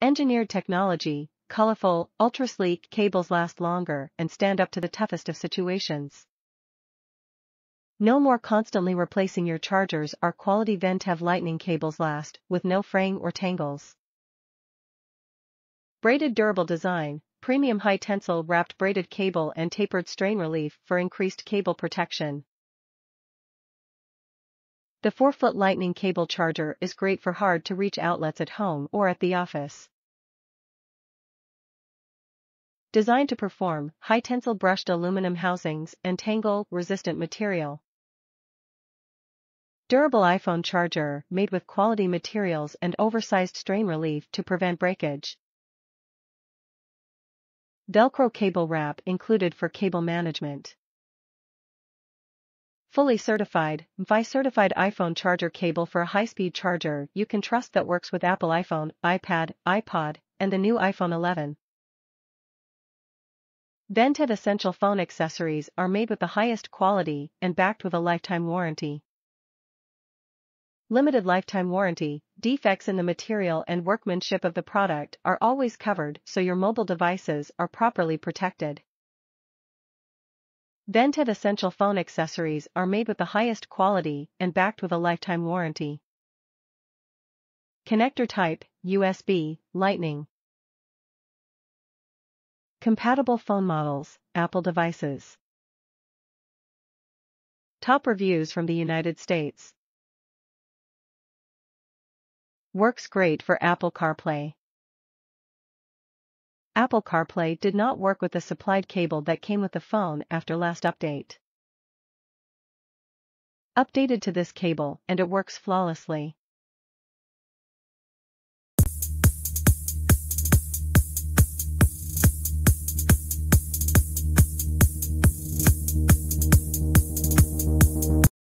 Engineered technology, colorful, ultra-sleek cables last longer and stand up to the toughest of situations. No more constantly replacing your chargers. Our quality Ventev Lightning cables last, with no fraying or tangles. Braided durable design, premium high-tensile wrapped braided cable and tapered strain relief for increased cable protection. The 4-foot Lightning cable charger is great for hard-to-reach outlets at home or at the office. Designed to perform, high-tensile brushed aluminum housings and tangle-resistant material. Durable iPhone charger made with quality materials and oversized strain relief to prevent breakage. Velcro cable wrap included for cable management. Fully certified, certified iPhone charger cable for a high-speed charger you can trust that works with Apple iPhone, iPad, iPod, and the new iPhone 11. Ventev essential phone accessories are made with the highest quality and backed with a lifetime warranty. Limited lifetime warranty, defects in the material and workmanship of the product are always covered so your mobile devices are properly protected. Ventev essential phone accessories are made with the highest quality and backed with a lifetime warranty. Connector type, USB, Lightning. Compatible phone models, Apple devices. Top reviews from the United States. Works great for Apple CarPlay. Apple CarPlay did not work with the supplied cable that came with the phone after last update. Updated to this cable and it works flawlessly.